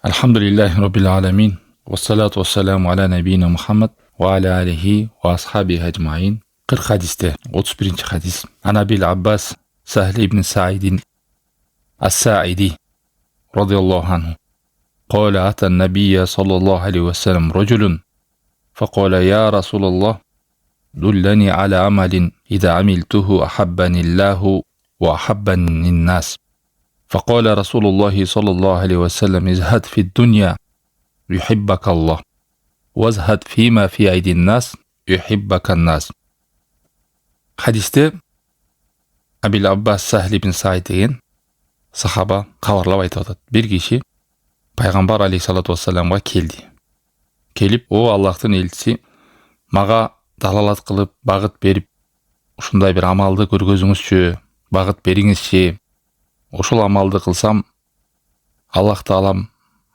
Alhamdulillahi Rabbil Alamin. Wassalatu wassalamu ala nabiyina Muhammad wa ala alihi wa ashabihi ajma'in. 40 hadiste 31. hadis. Anabil Abbas Sahl ibn Sa'idin As-Sa'idi radiyallahu anhu. قال أتى النبي صلى الله عليه وسلم رجل فقال يا رسول الله دلني على عمل إذا عملته أحبني الله وأحبني الناس. فقال رسول الله صلى الله عليه وسلم ازهد في الدنيا يحبك الله وازهد فيما في أيدي الناس يحبك الناس. Hadiste Abil Abbas Sahl ibn Sa'id деген сахаба хабарлап айтып атат. Bir kişi Пайғамбар алейхиссалату вассаламға келді. Келіп, о Аллахтың елшісі, маға далалат қылып, бағыт беріп, ушундай бір амалды көргөзүңүзчү, бағыт бериңизчи. Ошол амалды кылсам, Аллах таалам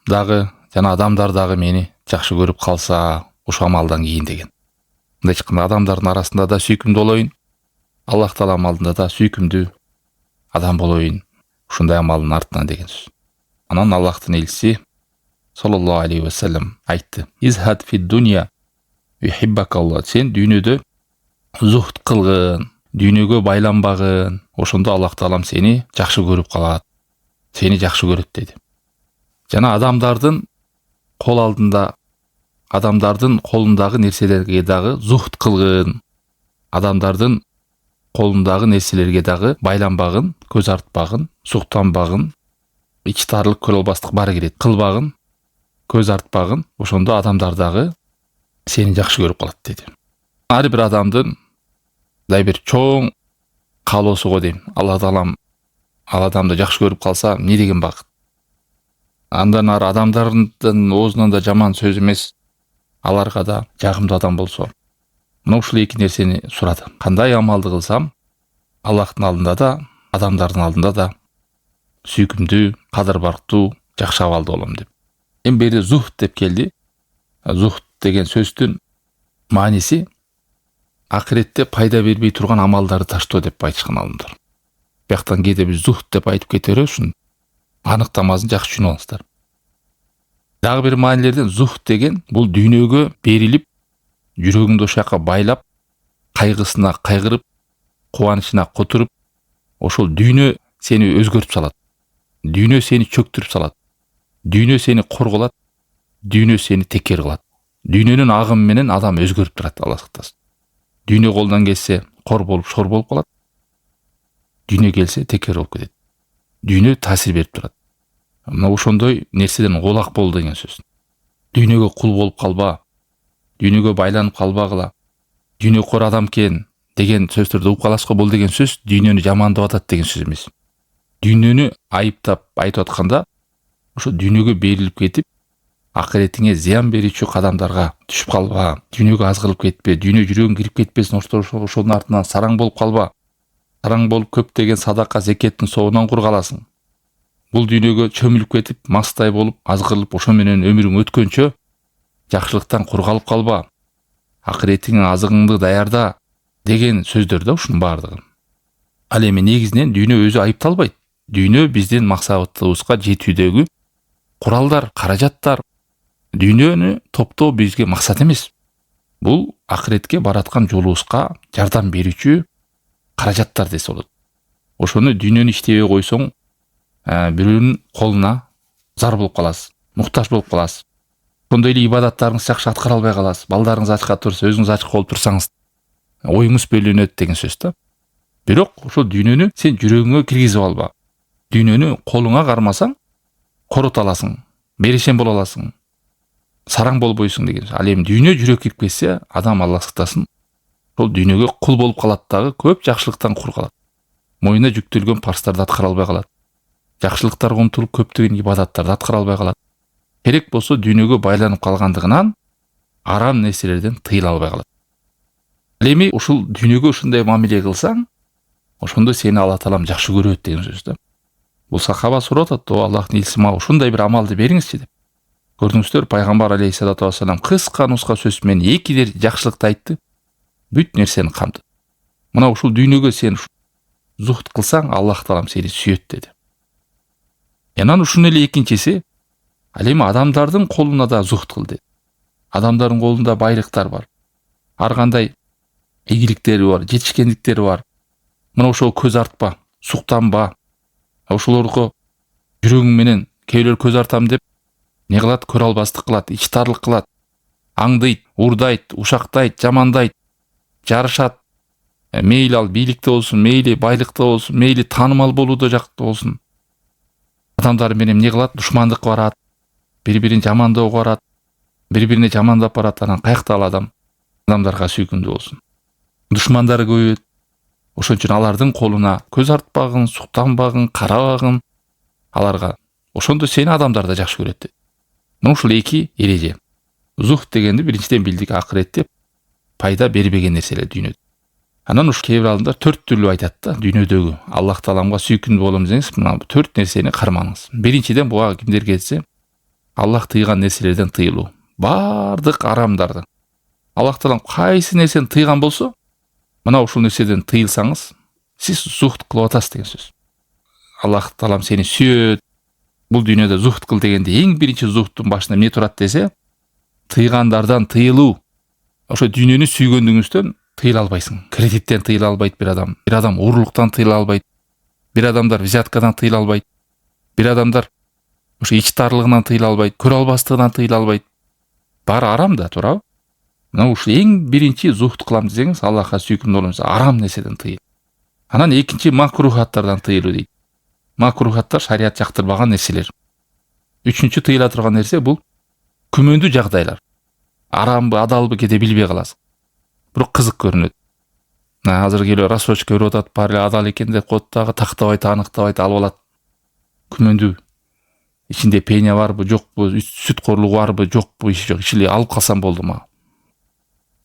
дагы жана адамдар дагы мени жакшы көрүп калса, ошол амалдан кийин деген. Мындай айтканда адамдардын арасында да сүйкүмдүү болоюн, Аллах таалам алдында да сүйкүмдүү адам болоюн, ушундай амалдын артынан деген сөз. Анан Аллахтын элчиси саллаллаху алейхи ва саллям айтты: "Изхад фи дунья юхиббакаллах." Сен дүйнөдө зухд кылгын, дүйнөгө байланбагын, ошондо Аллах таалам сени жакшы көрүп калат, сени жакшы көрөт деди. Жана адамдардын кол алдында, адамдардын колундагы нерселерге дагы зухд кылгын, адамдардын колундагы нерселерге дагы байланбагын, көз артпагын, суктанбагын, ич тарылык көрө албастык бары кирет, кылбагын, көз артпагын, ошондо адамдар дагы сени жакшы көрүп калат деди. Ар бир адамдын мындай бир чоң каалоосу го дейм. Алла таалам ал адамды жакшы көрүп калса, эмне деген бакыт. Андан ары адамдардын оозунан да жаман сөз эмес, аларга да жагымдуу адам болсо. Мына ушул эки нерсени сурады. Кандай амалды кылсам, Аллахтын алдында да, адамдардын алдында да сүйкүмдүү, кадыр барктуу, жакшы абалда болом деп. Эми бери зухд деп келди. Зухд деген сөздүн мааниси акыретте пайда бербей турган амалдарды таштоо деп айтышкан алымдар. Бияктан кээде биз зухд деп айтып кетери ушун аныктамасын жакшы түшүнүп алыңыздар. Дагы бир маанилерден зухд деген бул дүйнөгө берилип, жүрөгүңдү ошол жака байлап, кайгысына кайгырып, кубанычына котуруп, ошол дүйнө сени өзгөртүп салат. Дүйнө сени чөктүрүп салат. Дүйнө сени корголот, дүйнө сени текер кылат. Дүйнөнүн агымы менен адам өзгөрүп турат, Алла сактасын. Дүйнө колдон келсе кор болуп, шор болуп калат. Дүйнө келсе текер болуп кетет. Дүйнө таасир берип турат. Мына ошондой нерседен улак бол деген сөз. Дүйнөгө кул болуп калба, дүйнөгө байланып калбагыла, дүйнө кор адам экен деген сөздөрдү угуп каласга бол деген сөз дүйнөнү жамандап атат деген сөз эмес. Дүйнөнү айыптап айтып атканда, ошо дүйнөгө берилип кетип, акыретиңе зыян берүүчү кадамдарга түшүп калба, дүйнөгө азгырылып кетпе, дүйнө жүрөгүң кирип кетпесин, ошонун артынан сараң болуп калба. Сараң болуп көптөгөн садака, зекеттин соогунан кур каласың. Бул дүйнөгө чөмүлүп кетип, мастай болуп, азгырылып, ошо менен өмүрүң өткөнчө жакшылыктан кур калып калба. Акыретиңе азыгыңды даярда деген сөздөр да ушунун баардыгы. Ал эми негизинен дүйнө өзү айыпталбайт. Дүйнө биздин максатыбызга жетүүдөгү куралдар, каражаттар. Дүйнөнү топтоо бизге максат эмес. Бул акыретке бараткан жолубузга жардам берүүчү каражаттар десе болот. Ошону дүйнөнү иштебей койсоң, бирөөнүн колуна зар болуп каласыз, муктаж болуп каласыз. Ошондой эле ибадаттарыңызды жакшы аткара албай каласыз. Балдарыңыз ачка турса, өзүңүз ачык болуп турсаңыз, оюңуз бөлүнөт деген сөз да. Бирок ошол дүйнөнү сен жүрөгүңө киргизип алба. Дүйнөнү колуңа кармасаң, корото аласың, берешен боло аласың, сараң болбойсуң деген. Ал эми дүйнө жүрөк кирип кетсе, адам Алла сактасын, ошол дүйнөгө кул болуп калат дагы, көп жакшылыктан кур калат. Моюна жүктөлгөн парстарды аткара албай калат. Жакшылыктарга умтулуп көптөгөн ибадаттарды аткара албай калат. Керек болсо дүйнөгө байланып калгандыгынан арам нерселерден тыйыла албай калат. Ал эми ушул дүйнөгө ушундай мамиле кылсаң, ошондо сени Алла таалам жакшы көрөт деген сөз да. Бул сахаба сурап атат: "О Аллахтын элчиси, мага ушундай бир амалды бериңизчи" деп. Көрдүңүздөр, Пайгамбар алейхиссалату вассалам кыска нуска сөз менен эки жакшылыкты айтты. Бүт нерсени камтыды. Мына ушул дүйнөгө сен зухд кылсаң, Аллах таалам сени сүйөт деди. Анан ушун эле экинчиси, Ал эми адамдардын колуна да зухт кыл дейт. Адамдардын колунда байлыктар бар. Ар кандай ийгиликтери бар, жетишкендиктери бар. Мына ошого көз артпа, суктанба. Ошолорго жүрөгүң менен кейлөр көз артам деп не кылат? Көрө албастык кылат, ичтарлык кылат, аңдыйт, урдайт, ушактайт, жамандайт, жарышат. Мейли ал бийликте болсун, мейли байлыкта болсун, мейли таанымал болууда жакта болсун. Адамдар менен эмне кылат? Душмандык барат, бири-бирин жамандоого барат, бири-бирине жамандап барат. Анан каякта ал адамдарга сүйкүмдүү болсун? Душмандары көбөйөт. Ошон үчүн алардын колуна көз артпагын, суктанбагын, карабагын аларга. Ошондо сени адамдар да жакшы көрөт дейт. Мына ушул эки эреже. Зухт дегенди биринчиден билдик, акыретте пайда бербеген нерселер дүйнөдө. Анан ушу кээ бир адамдар 4 түрлүү айтат да, дүйнөдөгү Аллах Тааламга сүйкүмдүү болом десеңиз, мына 4 нерсени кармаңыз. Биринчиден буга кимдерге кетсе, Аллах тыйган нерселерден тыйылуу. Бардык арамдарды. Аллах Таалам кайсы нерсени тыйган болсо, мына ушул нерседен тыйылсаңыз, сиз зухт кылып атасыз деген сөз. Аллах Таалам сени сүйөт. Бул дүйнөдө зухт кыл дегенде эң биринчи зухттун башында эмне турат десе, тыйгандардан тыйылуу. Ошо дүйнөнү сүйгөндүгүңүздөн тыйыла албайсың. Кредиттен тыйыла албайт бир адам. Бир адам уурулуктан тыйыла албайт. Бир адамдар взяткадан тыйыла албайт. Бир адамдар ошо ичтарлыгынан тыйыла албайт, көрө албастыгынан тыйыла албайт. Баары арам да, туурабы? Мына ушул эң биринчи зухт кылам десеңиз, Аллахка сүйкүмдүү болуңуз, арам нерседен тыйыл. Анан экинчи макрухаттардан тыйылуу дейт. Макрухаттар шарият жактырбаган нерселер. Үчүнчү тыйыла турган нерсе бул күмөндүү жагдайлар. Арамбы, адалбы кете билбей каласың. Бирок кызык көрүнөт. Азыр келип рассрочка берип атат, баары эле адал экен деп коет дагы, тактабайт, аныктабайт, алып алат. Күмөндүү. Ичинде пеня барбы, жокпу, сүткорлугу барбы, жокпу, иши жок. Иши алып калсам болду ма.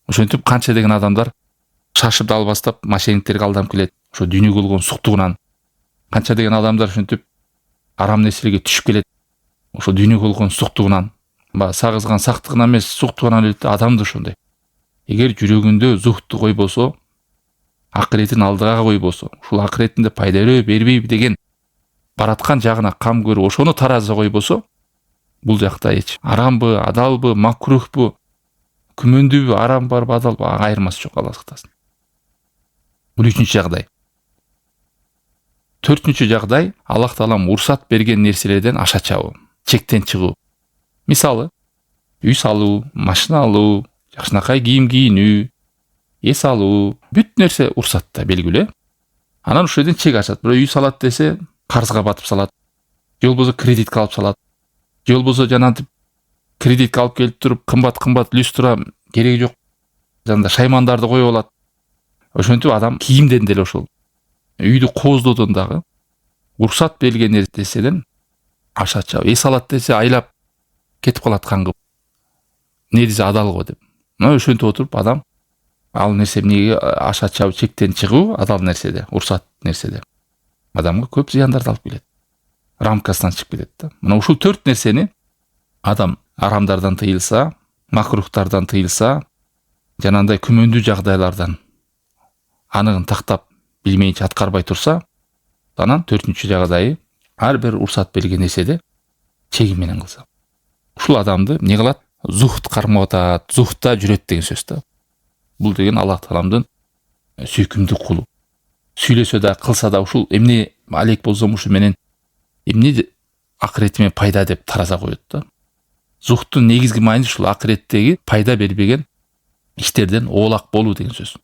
Ошентип канча деген адамдар шашып да албастап мошенниктерге алданып келет. Ошо дүйнөгө болгон суктугунан. Канча деген адамдар ошентип арам нерселерге түшүп келет. Ошо дүйнөгө болгон суктугунан. Сагызган сактыгынан эмес, суктугунан өлөт. Адам да ошондой. Эгер жүрөгүндө зухтту койбосо, акыретин алдыга койбосо, ушул акыретинде пайда бербейби деген бараткан жагына кам көрүп, ошону таразыга койбосо, бул жакта эч арамбы, адалбы, макрухпу, күмөндүүбү, арам барбы, адалбы айырмасы жок, Алла сактасын. Бул үчүнчү жагдай. Төртүнчү жагдай, Аллах Таалам уруксат берген нерселерден аша чабуу, чектен чыгуу. Мисалы, үй салуу, машина алуу, жакшынакай кийим кийинүү, эс алуу, бүт нерсе уруксатта белгилүү. Анан ушул жерден чек ачат. Бирөө үй салат десе, карызга батып салат. Же болбосо кредитке алып салат. Же болбосо жанагынтип кредитке алып келип туруп, кымбат люстра кереги жок. Жанда шаймандарды коюп алат. Ошентип адам кийимден деле ошол үйдү кооздоодон дагы уруксат берилген нерседен аша чабып, эс алат десе айлап кетип калат каңгып. Негизи адал го деп. Мына ошентип отуруп адам ал нерсе эмнеге аша чабып, чектен чыгуу, адал нерседе, уруксат нерседе адамга көп зыяндарды алып келет. Рамкасынан чыгып кетет да. Мына ушул 4 нерсени адам арамдардан тыйылса, макрухтардан тыйылса, жанагындай күмөндүү жагдайлардан аныгын тактап билмейинче аткарбай турса, анан 4-чү жагдайы ар бир уруксат берилген нерседе чеги менен кылса. Ушул адамды эмне кылат? Зухт кармап атат, зухтта жүрөт деген сөз да. Бул деген Аллах Тааламдын сүйкүмдүү кулу. Сүйлөсө да, кылса да ушул эмне алек болсом ушу менен эмне акыретиме пайда деп тараза коет да. Зухттун негизги майны ушул акыреттеги пайда бербеген иштерден оолак болуу деген сөз.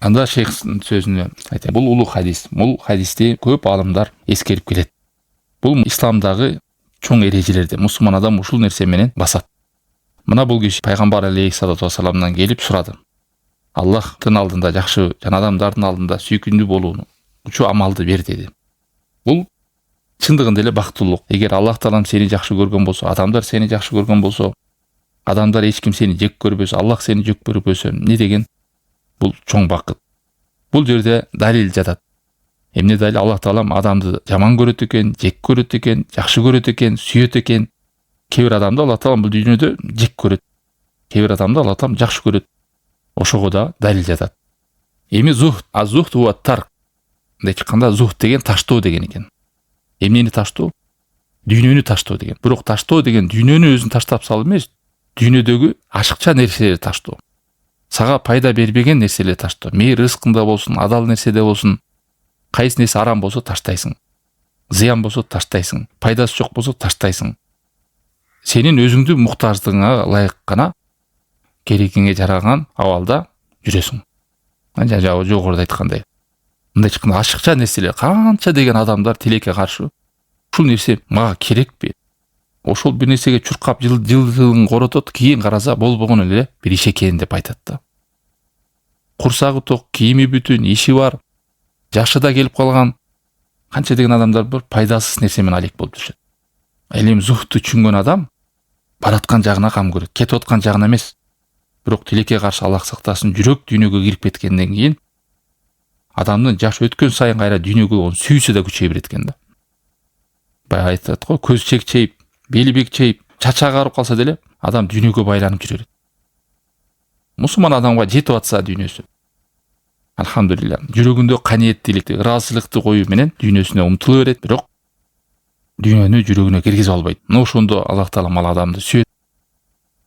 Анда шейхтин сөзүнө айтайын. Бул улуу хадис. Бул хадисти көп алымдар эскерип келет. Бул исламдагы чоң эрежелерде мусулман адам ушул нерсе менен басат. Мына бул киши пайгамбар алейхиссалату вассаламдан келип сурады. Аллахтын алдында жакшы, жана адамдардын алдында сүйкүмдүү болууну учу амалды бер деди. Бул чындыгында эле бактылуулук. Эгер Аллах Таалам сени жакшы көргөн болсо, адамдар сени жакшы көргөн болсо, адамдар эч ким сени жек көрбөсө, Аллах сени жек көрбөсө, эмне деген бул чоң бакыт. Бул жерде далил жатат. Эмне далил? Аллах Таалам адамды жаман көрөт экен, жек көрөт экен, жакшы көрөт экен, сүйөт экен. Кээ бир адамды Аллах Таалам бул дүйнөдө жек көрөт. Кээ бир адамды Аллах Таалам жакшы көрөт. Ошого да далил жатат. Эми зухт, азухт ва тарк. Мындай айтканда зухт деген таштоо деген экен. Эмнени таштоо? дүйнөнү таштоо деген. Бирок таштоо деген дүйнөнү өзүн таштап салуу эмес, дүйнөдөгү ашыкча нерселерди таштоо. Сага пайда бербеген нерселерди таштоо. Мейли рызкыңда болсун, адал нерседе болсун, кайсы нерсе арам болсо таштайсың. Зыян болсо таштайсың. Пайдасы жок болсо таштайсың. Сенин өзүңдү муктаждыгыңа ылайык гана керегиңе жараган абалда жүрөсүң. Жогоруда айткандай. Мындай чыкканда ашыкча нерселер канча деген адамдар тилекке каршы. Ушул нерсе мага керекпи? Ошол бир нерсеге чуркап жылдығын коротот, кийин караса болбогон эле бир иш экен деп айтат да. Курсагы ток, кийими бүтүн, иши бар, жашы да келип калган. Канча деген адамдар бар пайдасыз нерсе менен алек болуп жүрөт. Эми зухту түшүнгөн адам бараткан жагына кам көрөт, кетип аткан жагына эмес. Бирок тилекке каршы Аллах сактасын, жүрөк дүйнөгө кирип кеткенден кийин адамдын жашы өткөн сайын кайра дүйнөгө болгон сүйүүсү да күчөйө берет экен да. Баягы айтат го, көз чекчейип, бели бекчейип, чача агарып калса деле адам дүйнөгө байланып жүрөт. Мусулман адамга жетип атса дүйнөсү, алхамдулилла, жүрөгүндө каниеттүүлүктү, ыраазычылыкты коюу менен дүйнөсүнө умтула берет, бирок дүйнөнү жүрөгүнө киргизе албайт. Мына ошондо Аллах Таала мал адамды сүйөт,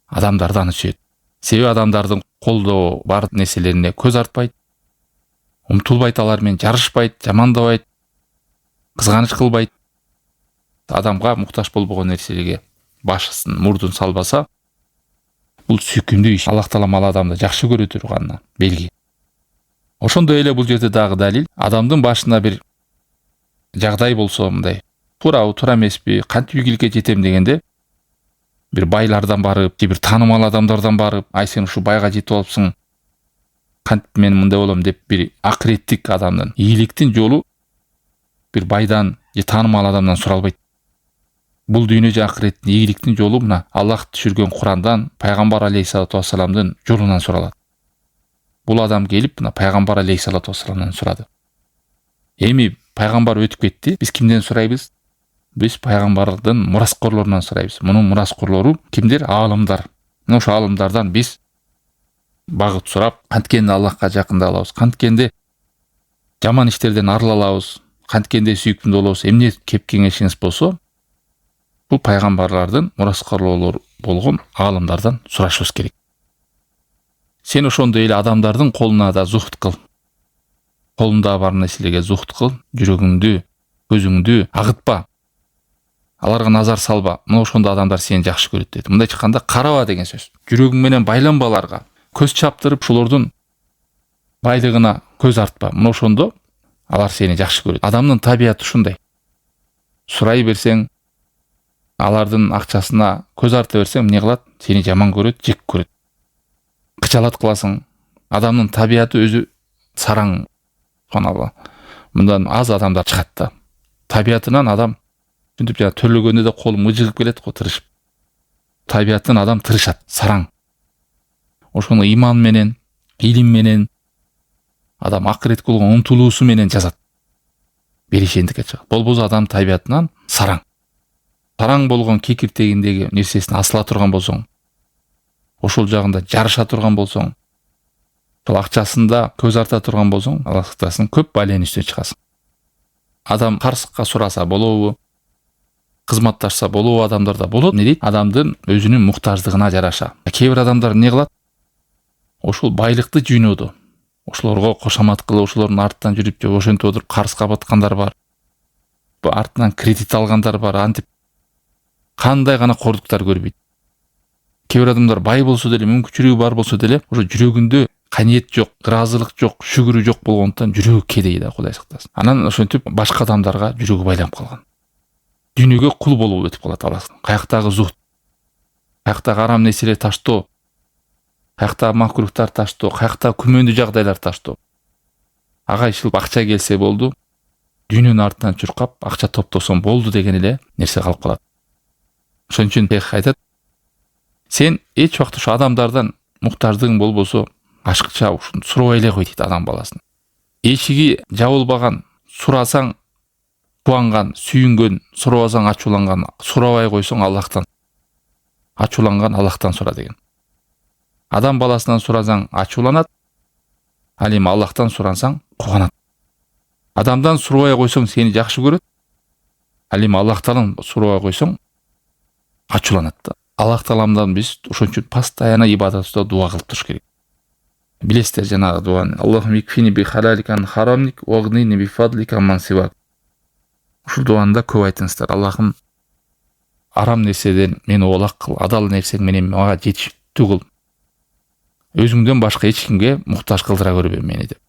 адамдарды аны сүйөт. Себеби адамдардын колдоо бар нерселерине көз артпайт, умтулбайт, алар менен жарышпайт, жамандабайт, кызганыч кылбайт. Адамга муктаж болбогон нерселерге башысын, мурдун салбаса, бул сүйкүмдүү иш. Аллах Таала мал адамды жакшы көрө турганына белги. Ошондой эле бул жерде дагы далил, адамдын башына бир жагдай болсо, мындай туурабы, туура эмеспи, кантип ийгиликке жетем дегенде, бир байлардан барып, бир таанымал адамдардан барып, ай сен ушу байга жетип алыпсың, кантип мен мындай болом деп бир акыреттик адамдын, ийгиликтин жолу бир байдан же таанымал адамдан суралбайт. Бул дүйнө же акыреттин ийгиликтин жолу мына Аллах түшүргөн Курандан, пайгамбар алейхиссалату вассаламдын жолунан суралат. Бул адам келип мына пайгамбар алейхиссалату вассаламдан сурады. Эми пайгамбар өтүп кетти, биз кимден сурайбыз? Биз пайгамбардын мураскорлорунан сурайбыз. Мунун мураскорлору кимдер? Аалымдар. Мына ошо аалымдардан биз багыт сурап, канткенде Аллахка жакында алабыз, канткенде жаман иштерден арыла алабыз, канткенде сүйүктүү болобуз. Эмне кеп кеңешиңиз болсо, бул пайгамбарлардын мураскорлору болгон аалымдардан сурашыбыз керек. Сен ошондой эле адамдардын колуна да зухт кыл. Колунда бар нерселерге зухт кыл, жүрөгүңдү, көзүңдү агытпа. Аларга назар салба. Мына ошондо адамдар сени жакшы көрөт деди. Мындай чыкканда караба деген сөз. Жүрөгүң менен байланба аларга. Көз чаптырып ошолордун байлыгына көз артпа. Мына ошондо алар сени жакшы көрөт. Адамдын табияты ушундай. Сурай берсең, алардын акчасына көз арта берсең, эмне кылат? Сени жаман көрөт, жек көрөт. Кычалат кыласың. Адамдын табияты өзү сараң. Субханалла. Мындан аз адамдар чыгат да. Табиятынан адам түнтүп жана төрлөгөндө да колу мыжыгып келет го, тырышып. Табиятынан адам тырышат, сараң. Ошону иман менен, илим менен, адам акыретке болгон умтулуусу менен жазат. Беришендикке чыгат. Болбосо адам табиятынан сараң. Сараң болгон кекиртегиндеги нерсесин асыла турган болсоң, ошол жагында жарыша турган болсоң, ошол акчасында көз арта турган болсоң, Аллах сактасын, көп байланын үстүнө чыгасың. Адам карсыкка сураса болобу, кызматташса болобу, адамдарда болот. Не дейт? Адамдын өзүнүн муктаждыгына жараша. Кээ бир адамдар эмне кылат? Ошол байлыкты жүйнөдү. Ошолорго кошамат кылып, ошолордун артынан жүрүп, же ошентип отуруп карызга баткандар бар. Артынан кредит алгандар бар. Антип кандай гана кордуктар көрбөйт. Кээ бир адамдар бай болсо деле, мүмкүнчүлүгү бар болсо деле, ошо жүрөгүндө каниет жок, ыраазылык жок, шүгүрү жок болгондуктан жүрөгү кедей да, Кудай сактасын. Анан ошентип башка адамдарга жүрөгү байланып калган. Дүйнөгө кул болуп өтүп калат Аллах. Каяктагы зухт, каяктагы арам нерселер таштоо, каяктагы макруктар таштоо, каяктагы күмөндүү жагдайлар таштоо. Ага ишил акча келсе болду, дүйнөнүн артынан чуркап, акча топтосом болду деген эле нерсе калып калат. Ошон үчүн пейгамбер айтат, сен эч убакта ошо адамдардан муктаждыгың болбосо, ашыкча ушуну сурабай эле кой дейт адам баласын. Эшиги жабылбаган, сурасаң кубанган, сүйүнгөн, сурабасаң ачууланган, сурабай койсоң Аллахтан. Ачууланган Аллахтан сура деген. Адам баласынан сурасаң ачууланат, ал эми Аллахтан сурансаң кубанат. Адамдан сурабай койсоң сени жакшы көрөт, Ал эми Аллах Тааланы сурабай койсоң ачууланат да. Аллах Тааламдан биз ошон үчүн постоянно ибадатыбызда дуа кылып туруш керек. Билесиздер жанагы дуаны. Аллахумма икфини би халаликан харамник вагнини би фадлика ман сивак. Ушул дуаны да көп айтыңыздар. Аллахым арам нерседен мени оолак кыл, адал нерсең менен мага жетиштүү кыл. Өзүңдөн башка эч кимге муктаж кылдыра көрбө мени деп.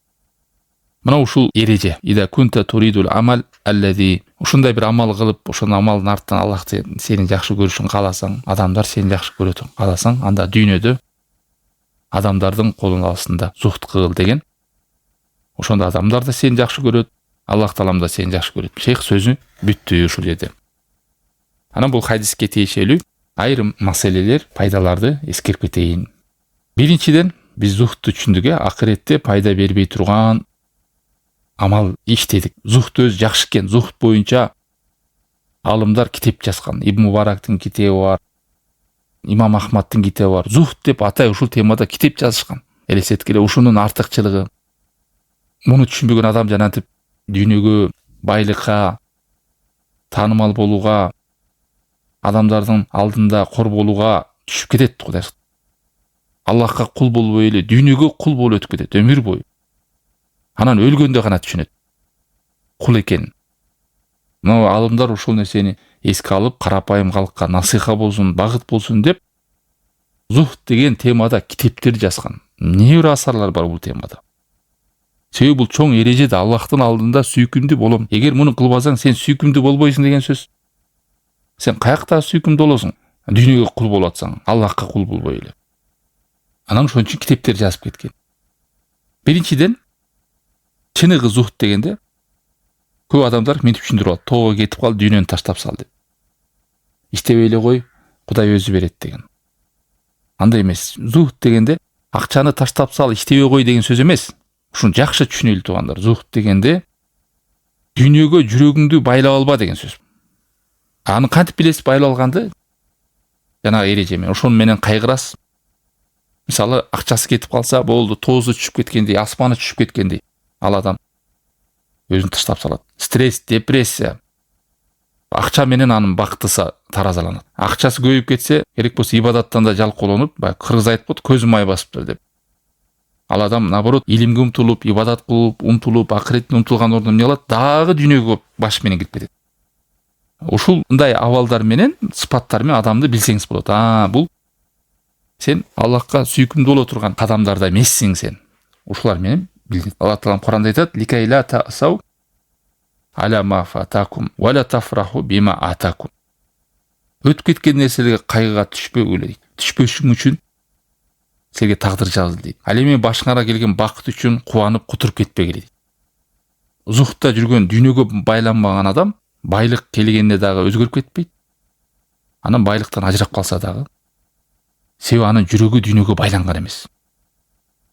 Мына ушул эреже. Ида кунта туридул амал аллази. Ушундай бир амал кылып, ошол амалдын артынан Аллахты сени жакшы көрүшүн кааласаң, адамдар сени жакшы көрөтүн кааласаң, анда дүйнөдө адамдардын колунун астында зухт кыл деген. Ошондо адамдар да сени жакшы көрөт, Аллах Таалам да сени жакшы көрөт. Шейх сөзү бүттү ушул жерде. Анан бул хадиске тиешелүү айрым маселелер, пайдаларды эскерип кетейин. Биринчиден, биз зухтты түшүндүк, акыретте пайда бербей турган амал иштедик. Зухт өз жакшы экен. Зухт боюнча алымдар китеп жазган. Ибн Мубарактын китеби бар, Имам Ахмадтын китеби бар. Зухт деп атай ушул темада китеп жазышкан. Элестеткиле ушунун артыкчылыгы. Муну түшүнбөгөн адам жанатып дүйнөгө, байлыкка, таанымал болууга, адамдардын алдында кор болууга түшүп кетет Кудай. Аллахка кул болбой эле дүйнөгө кул болуп өтүп кетет өмүр бою. Анан өлгөндө гана түшүнөт кул экен. Мына алымдар ушул нерсени эске алып, карапайым калкка насыха болсун, багыт болсун деп зухт деген темада китептер жазган. Не бир асарлар бар бул темада. Себеби бул чоң эреже да Аллахтын алдында сүйкүмдүү болом. Эгер муну кылбасаң, сен сүйкүмдүү болбойсуң деген сөз. Сен каякта сүйкүмдүү болосуң? Дүйнөгө кул болуп атсаң, Аллахка кул болбой эле. Анан ошон үчүн китептер жазып кеткен. Биринчиден, чыныгы зухт дегенде көп адамдар мынтип түшүндүрүп алат. Тоого кетип кал, дүйнөнү таштап сал деп. Иштебей эле кой, Кудай өзү берет деген. Андай эмес. Зухт дегенде акчаны таштап сал, иштебей кой деген сөз эмес. Ушуну жакшы түшүнөлү туугандар. Зухт дегенде дүйнөгө жүрөгүңдү байлап алба деген сөз. Аны кантип билесиз байлап алганды? Жанагы эреже менен, ошону менен кайгырасыз. Мисалы, акчасы кетип калса, болду, тоозу түшүп кеткендей, асманы түшүп кеткендей, ал адам өзүн таштап салат. Стресс, депрессия. Акча менен анын бактысы таразаланат. Акчасы көбөйүп кетсе, керек болсо ибадаттан да жалкоолонуп, кыргыз айтып коет, көзүм май басыптыр деп. Ал адам наоборот илимге умтулуп, ибадат кылып, умтулуп, акыретине умтулган ордуна эмне кылат? Дагы дүйнөгө баш менен кирип кетет. Ушундай абалдар менен, сыпаттар менен адамды билсеңиз болот. Бул сен Аллахка сүйкүмдүү боло турган кадамдарда эмессиң сен. Ушулар менен билдик. Аллах Таалам Куранда айтат: "Ликайла таасау аля ма фатакум ва ла тафраху бима атакум." Өтүп кеткен нерселерге кайгыга түшпөгүлө дейт. Түшпөшүң үчүн силерге тагдыр жазылды дейт. Ал эми башыңара келген бакыт үчүн кубанып кутуруп кетпегиле дейт. Зухтта жүргөн, дүйнөгө байланбаган адам байлык келгенде дагы өзгөрүп кетпейт. Анан байлыктан ажырап калса дагы, себеби анын жүрөгү дүйнөгө байланган эмес.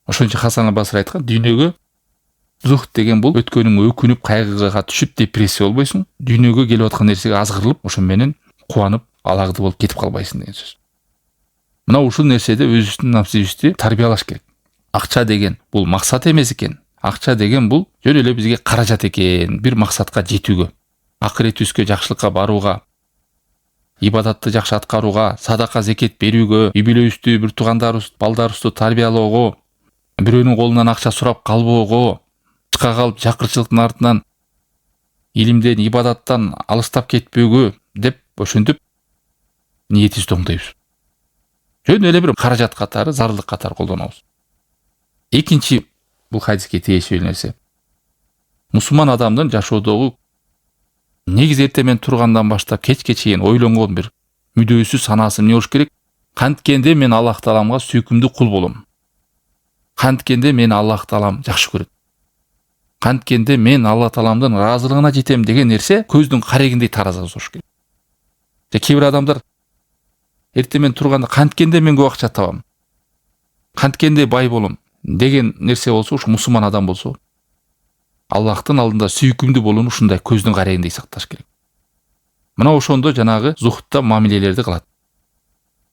Ошон үчүн Хасан ал-Басри айткан, дүйнөгө зухт деген бул өткөнүң өкүнүп, кайгыга түшүп, депрессия болбойсуң. Дүйнөгө келип аткан нерсеге азгырылып, ошон менен кубанып, алагды болуп кетип калбайсың деген сөз. Мына ушул нерседе өзүбүздүн напсыбызды тарбиялаш керек. Акча деген бул максат эмес экен. Акча деген бул жөн эле бизге каражат экен, бир максатка жетүүгө, акыретибизге, жакшылыкка барууга, ибадатты жакшы аткарууга, садака, зекет берүүгө, үй бүлөбүздү, бир туугандарыбызды, балдарыбызды тарбиялоого, бирөөнүн колунан акча сурап калбоого, чыга калып жакырчылыктын артынан илимден, ибадаттан алыстап кетпөөгө деп ошентип ниетибизди оңдойбуз. Жөн эле бир каражат катары, зарылдык катары колдонобуз. Экинчи бул хадиске тиешелүү нерсе. Мусулман адамдын жашоодогу негиз эртең менен тургандан баштап кечке чейин ойлонгон бир мүдөөсү, санаасы эмне болуш керек? Канткенде мен Аллах Тааламга сүйкүмдүү кул болом. Канткенде мен Аллах Таалам жакшы көрөт. Канткенде мен Аллах Тааламдын ыраазылыгына жетем деген нерсе көздүн карегиндей тараза болуш керек. Кээ бир адамдар эртең менен турганда канткенде мен көп акча табам, канткенде бай болом деген нерсе болсо, ушу мусулман адам болсо, Аллахтын алдында сүйкүмдүү болууну ушундай көздүн карегиндей сакташ керек. Мына ошондо жанагы зухтта мамилелерди кылат.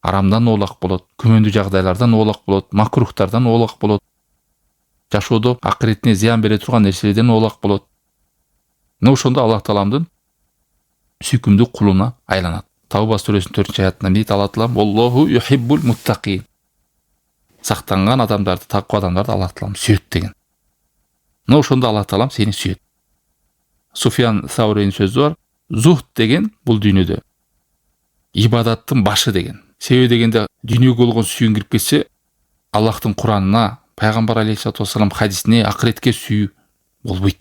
Арамдан оолак болот, күмөндүү жагдайлардан оолак болот, макрухтардан оолак болот. Жашоодо акыретине зыян бере турган нерселерден оолак болот. Мына ошондо Аллах Тааламдын сүйкүмдүү кулуна айланат. Тауба сүрөсүнүн 4-аятында дейт Алла Таалам: "Аллаху юхиббул муттакин". Сактанган адамдарды, таква адамдарды Алла Таалам сүйөт деген. Мына ошондо Алла Таалам сени сүйөт. Суфиян Сауринин сөзү бар: "Зухд деген бул дүйнөдө ибадаттын башы" деген. Себеби дегенде дүйнөгө болгон сүйүүң кирип кетсе, Аллахтын Куранына, Пайгамбар алейхиссалату вассалам хадисине, акыретке сүйүү болбойт.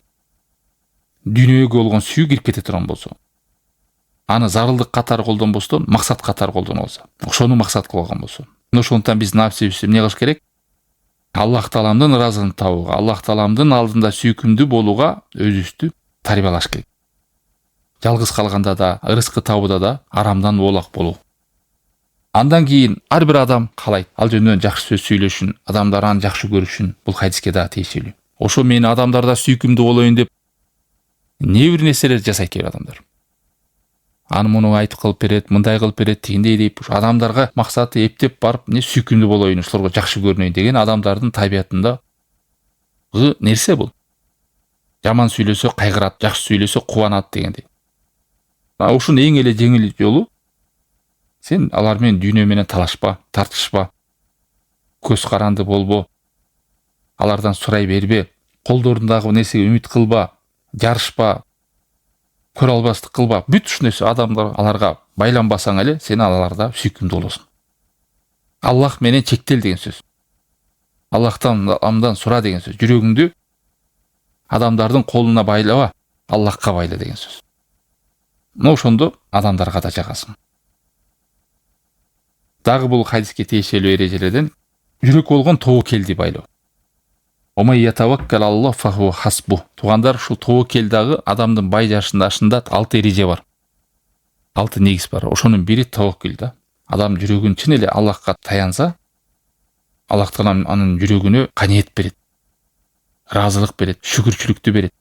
Дүйнөгө болгон сүйүү кирип кете турган болсо, аны зарылдык катары колдонбостон, максат катары колдонуп алса, ошону максат кылган болсо. Ошондуктан биз нафсибизди эмне кылыш керек? Аллах Тааламдын ыраазылыгын табууга, Аллах Тааламдын алдында сүйкүмдүү болууга өзүбүздү тарбиялаш керек. Жалгыз калганда да, ырыскы табууда да арамдан оолак болуу. Андан кийин ар бир адам каалайт ал жөнүндө жакшы сөз сүйлөшүн, адамдар аны жакшы көрүшүн. Бул хадиске да тиешелүү. Ошо мен адамдарда сүйкүмдүү болоюн деп не бир нерселер жасайт кээ адамдар. Аны муну айтып кылып берет, мындай кылып берет, тигиндей деп адамдарга максаты эптеп барып, не сүйкүмдүү болоюн, ошолорго жакшы көрүнөйүн деген адамдардын табиятында нерсе бул. Жаман сүйлөсө кайгырат, жакшы сүйлөсө кубанат дегендей. Ушунун эң эле жеңил жолу сен алар менен дүйнө менен талашпа, тартышпа, көз каранды болбо, алардан сурай бербе, колдорундагы нерсеге үмүт кылба, жарышпа, көрө албастык кылба. Бүт ушул нерсе адамдар аларга байланбасаң эле сен аларда сүйкүмдүү болосуң. Аллах менен чектел деген сөз. Аллахтан сура деген сөз. Жүрөгүңдү адамдардын колуна байлаба, Аллахка байла деген сөз. Мына ошондо адамдарга да жагасың. Дагы бул хадиске тиешелүү эрежелерден жүрөк болгон тобокелди байлоо. Омай ятаваккал Аллах фаху хасбу. Тугандар, ушул тобокел дагы адамдын бай жашында 6 эреже бар. 6 негиз бар. Ошонун бири тобокел да. Адам жүрөгүн чын эле Аллахка таянса, Аллах Таалам анын жүрөгүнө каниет берет. Ыраазылык берет, шүкүрчүлүктү берет.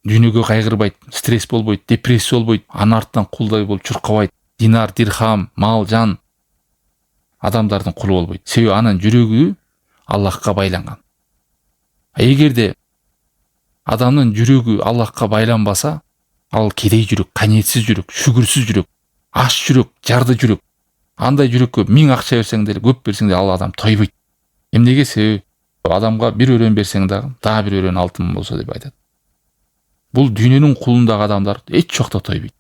Дүйнөгө кайгырбайт, стресс болбойт, депрессия болбойт, анын артынан кулдай болуп чуркабайт. Динар, дирхам, мал, жан адамдардын кулу болбойт. Себеби анын жүрөгү Аллахка байланган. Эгерде адамдын жүрөгү Аллахка байланбаса, ал кедей жүрөк, каниетсиз жүрөк, шүгүрсүз жүрөк, аш жүрөк, жарды жүрөк. Андай жүрөккө 1000 акча берсең деле, көп берсең деле ал адам тойбойт. Эмнеге? Себеби адамга бир өрөн берсең дагы бір өрөн алтын болсо деп айтат. Бул дүйнөнүн кулундагы адамдар эч жокто тойбойт.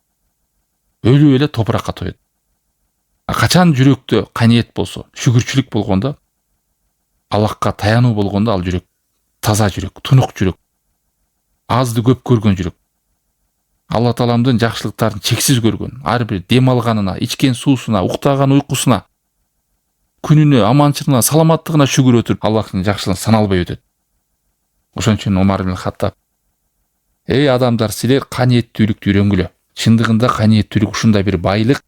Өлүп эле топуракка тоет. Качан жүрөктө каниет болсо, шүгүрчүлүк болгондо, Аллахка таянуу болгондо ал жүрөк таза жүрөк, тунук жүрөк, азды көп көргөн жүрөк. Алла Тааламдын жакшылыктарын чексиз көргөн, ар бир дем алганына, ичкен суусуна, уктаган уйкусуна, күнүнө, аманчылыгына, саламаттыгына шүгүр өтүп, Аллахтын жакшылыгын саналбай өтөт. Ошон үчүн Умар ибн Хаттаб: "Эй адамдар, силер каниеттүүлүктү үйрөнгүлө. Чындыгында каниеттүүлүк ушундай бир байлык,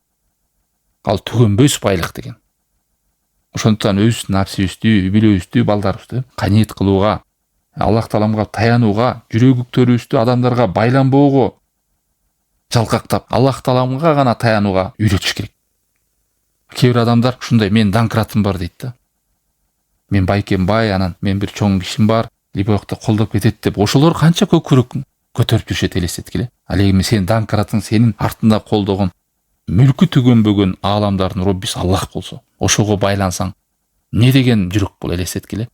ал түгөнбөс байлык" деген. Ошондуктан өз нафсибизди, билүүбүздү, балдарыбызды каниет кылууга, Аллах Тааламга таянууга, жүрөгүктөрүбүздү адамдарга байланбоого, жалкактап, Аллах Тааламга гана таянууга үйрөтүш керек. Кээ бир адамдар ушундай: "Мен данкыратым бар" дейт да. "Мен байкем бай, анан мен бир чоң кишим бар, либоякта колдоп кетет" деп, ошолор канча көкүрөк көтөрүп жүрүшөт элестеткиле. Ал эми сен данкыратың, сенин артында колдогон, мүлкү түгөнбөгөн ааламдардын Роббиси Аллах болсо, ошого байлансаң, эмне деген жүрөк бул, элестеткиле.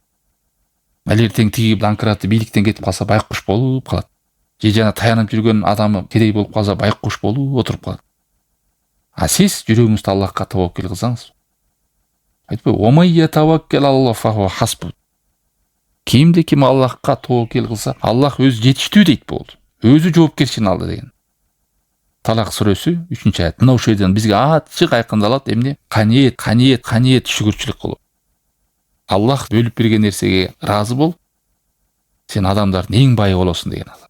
Ал эртең тиги данкыраты бийликтен кетип калса, байкуш болуп калат. Же жана таянып жүргөн адамы кедей болуп калса, байкуш болуп отуруп калат. А сиз жүрөгүңүздү Аллахка табаккел кылсаңыз, айтпайбы: "Омай ятаваккал Аллах фаху хасбу". Кимде ким Аллахка табаккел кылса, Аллах өзү жетиштүү дейт болду. Өзү жоопкерчилигин алды деген. Талак сүрөсү 3-аят. Мына ошол жерден бизге ачык айкындалат эмне? Каниет шүгүрчүлүк кылуу. Аллах бөлүп берген нерсеге ыраазы бол, сен адамдардын эң байы болосуң деген ал.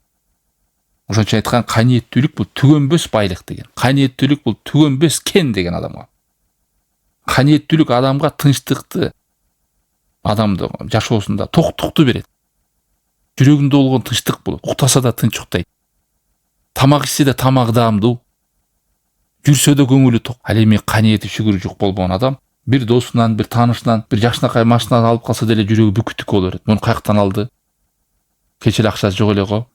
Ошон үчүн айткан, каниеттүүлүк бул түгөнбөс байлык деген. Каниеттүүлүк бул түгөнбөс кен деген адамга. Каниеттүүлүк адамга тынчтыкты, адамды жашоосунда токтукту берет. Жүрөгүндө болгон тынчтык бул. Уктаса да тынч уктайт. Тамак ичсе да тамагы даамдуу. Жүрсө да көңүлү ток. Ал эми каниети шүгүр жок болгон адам бир досунан, бир таанышынан, бир жакшынакай машина алып калса деле жүрөгү бүкүттүк боло берет. Муну каяктан алды? Кече эле акчасы жок эле го.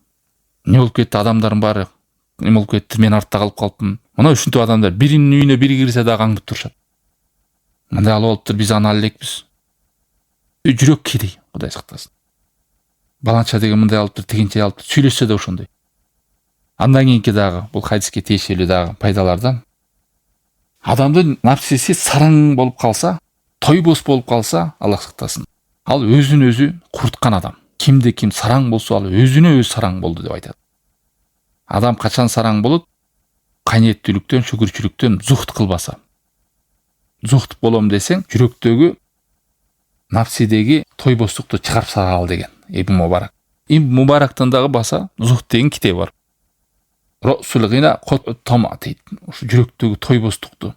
Не болуп кетти? Адамдардын баары эме болуп кетти, мен артта калып калыпмын. Мына ушинтип адамдар биринин үйүнө бири кирсе дагы аңдып турушат. Мындай алып алыптыр, биз аны ала элекпиз. Жүрөк кедей, Кудай сактасын. Баланча деген мындай алыптыр, тигинче алыптыр, сүйлөшсө да ошондой. Андан кийинки дагы бул хадиске тиешелүү дагы пайдалардан адамдын напсиси сараң болуп калса, тойбос болуп калса, Аллах сактасын. Ал өзүн өзү курткан адам. Кимде ким сараң болсо, ал өзүнө өзү сараң болду деп айтат. Адам качан сараң болот? Каниеттүүлүктөн, шүкүрчүлүктөн зухт кылбаса. Зухт болом десең, жүрөктөгү напсидеги тойбостукту чыгарып салгал деген Ибн Мубарак. Ибн Мубарактан дагы баса зухт деген китеби бар. Росул гына кот тома дейт. Ушу жүрөктөгү тойбостукту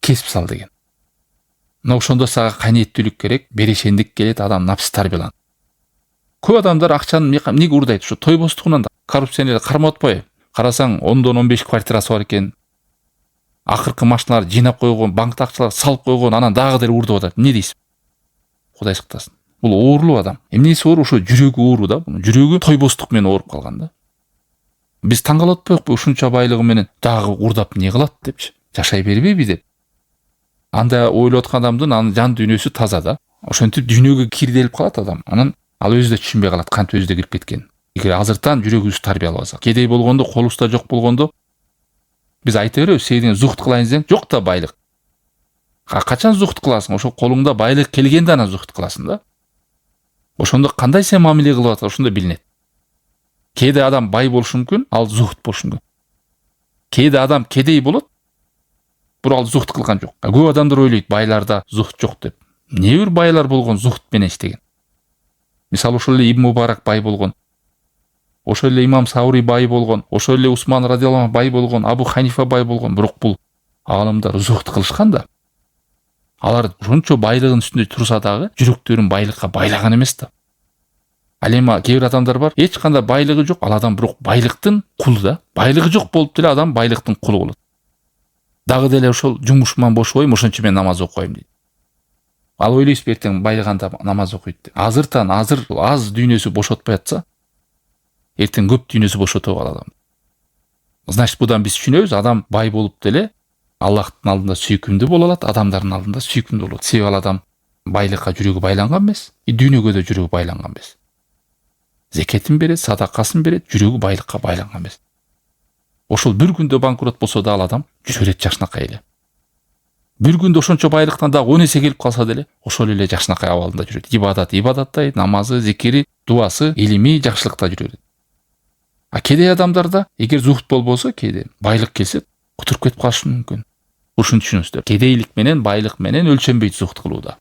кесип сал деген. Мына ошондо сага каниеттүүлүк керек, берешендик келет, адам напс тарбияланат. Көп адамдар акчаны эмнеге уурдайт? Ушу тойбостугунан да. Коррупцияны кармап атпайбы? Карасаң 10дон 15 квартирасы бар экен. Акыркы машиналарды жыйнап койгон, банкта акчалар салып койгон, анан дагы деле уурдап атат. Эмне дейсиз? Кудай сактасын. Бул оорулуу адам. Эмнеси оору? Ошо жүрөгү оору да. Жүрөгү тойбостук менен ооруп калган да. Биз таң калып атпайбыкпы? Ушунча байлыгы менен дагы уурдап эмне кылат депчи. Жашай бербейби деп. Анда ойлоп аткан адамдын анын жан дүйнөсү таза да. Ошентип дүйнөгө кирделип калат адам. Анан ал өзү да түшүнбөй калат кантип өзү да кирип кеткен. Эгер азыртан жүрөгүбүздү тарбиялабасак, кедей болгондо, колубузда жок болгондо биз айта беребиз, сен зухт кылайын десең, жок да байлык. Качан зухт кыласың? Ошо колуңда байлык келгенде анан зухт кыласың да. Ошондо кандай сен мамиле кылып атасың, ошондо билинет. Кээде адам бай болушу мүмкүн, ал зухт болушу мүмкүн. Кээде адам кедей болот, бирок ал зухт кылган жок. Көп адамдар ойлойт, байларда зухт жок деп. Эмне бир байлар болгон зухт менен иштеген. Мисалы ошол эле Ибн Мубарак бай болгон. Ошол эле Имам Саури бай болгон, ошол эле Усман радиаллаху бай болгон, Абу Ханифа бай болгон, бирок бул аалымдар зухт кылышкан да. Алар ушунчо байлыгын үстүндө турса дагы жүрөктөрүн байлыкка байлаган эмес да. Ал эми кээ бир адамдар бар, эч кандай байлыгы жок, ал адам бирок байлыктын кулу да. Байлыгы жок болуп деле адам байлыктын кулу болот. Дагы деле ошол жумушуман бошобойм, ошончо мен намаз окуйм дейт. Ал ойлойсуз эртең байлыганда намаз окуйт деп. Азыр аз дүйнөсү бошотпой атса, эртең көп дүйнөсү бошотуп алат адам. Значит, будан биз түшүнөбүз, адам бай болуп деле Аллахтын алдында сүйкүмдүү боло алат, адамдардын алдында сүйкүмдүү болот. Себеби ал адам байлыкка жүрөгү байланган эмес, дүйнөгө да жүрөгү байланган эмес. Зекетин берет, садакасын берет, жүрөгү байлыкка байланган эмес. Ошол бир күндө банкрот болсо да ал адам жүрө берет жакшынакай эле. Бир күндө ошончо байлыктан дагы 10 эсе келип калса деле ошол эле жакшынакай абалында жүрөт. Ибадаттай, намазы, зикири, дуасы, илими, жакшылыкта жүрө берет. А кедей адамдарда эгер зухт болбосо, кээде байлык келсе, кутуруп кетип калышы мүмкүн. Ушуну түшүнүңүздөр. Кедейлик менен байлык менен өлчөнбөйт зухт кылууда.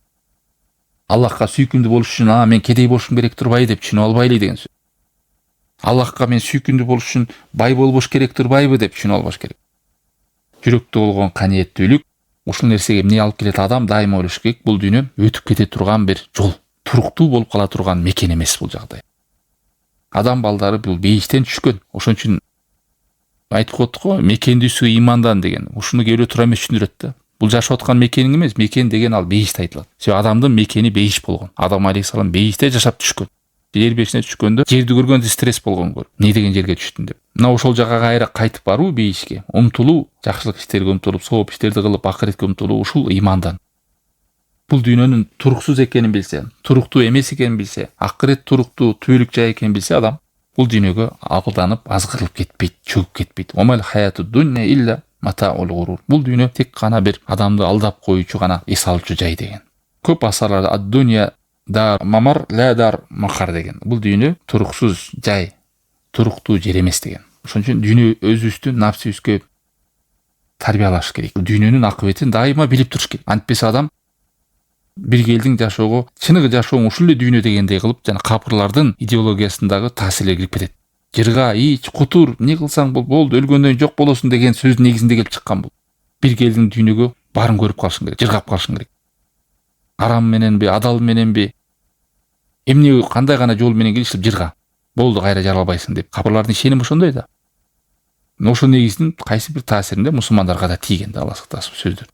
Аллахка сүйкүмдүү болуш үчүн, мен кедей болушум керек турбайбы деп түшүнүп албайлы деген сөз. Аллахка мен сүйкүмдүү болуш үчүн бай болбош керек турбайбы деп түшүнүп албаш керек. Жүрөктө болгон каниеттүүлүк ушул нерсеге эмне алып келет? Адам дайыма ойлош керек, бул дүйнө өтүп кете турган бир жол, туруктуу болуп кала турган мекен эмес бул жагдай. Адам балдары бул бейиштен түшкөн. Ошон үчүн айтып коттук го, мекендүүсү имандан деген. Ушуну кээ бирөө туура эмес түшүндүрөт да. Бул жашап аткан мекениң эмес, мекен деген ал бейиште айтылат. Себеби адамдын мекени бейиш болгон. Адам алейхисалам бейиште жашап түшкөн. Жер бешине түшкөндө жерди көргөндө стресс болгон көр. Не деген жерге түштүм деп. Мына ошол жака кайра кайтып баруу бейишке, умтулуу, жакшылык иштерге умтулуп, сооп иштерди кылып, акыретке умтулуу ушул имандан. Бул дүйнөнүн туруксуз экенин билсе, туруктуу эмес экенин билсе, акырет туруктуу, түбөлүк жай экенин билсе, адам бул дүйнөгө алданып, азгырылып кетпейт, чөгүп кетпейт. Омал хаяту дунья илля матаул гурур. Бул дүйнө тек гана бир адамды алдап коюучу гана эс алуучу жай деген. Көп асарларда ад-дунья дар мамар ла дар макар деген. Бул дүйнө туруксуз жай, туруктуу жер эмес деген. Ошон үчүн дүйнө өзүбүздү напсибизге тарбиялаш керек. Дүйнөнүн акыбетин дайыма билип туруш керек. Антпесе адам бир элдин жашоого, чыныгы жашооң ушул эле дүйнө дегендей кылып, жана капырлардын идеологиясындагы таасирлер кирип кетет. Жырга, ич, кутур, эмне кылсаң болду, өлгөндөн жок болосуң деген сөздүн негизинде келип чыккан бул. Бир элдин дүйнөгө баарын көрүп калышың керек, жыргап калышың керек. Арам мененби, адал мененби, эмне кандай гана жол менен келип жырга. Болду, кайра жаралбайсың деп. Капырлардын ишеними ошондой да. Ошол негиздин кайсы бир таасиринде мусулмандарга да тийген да, Алла сактасын сөздөр.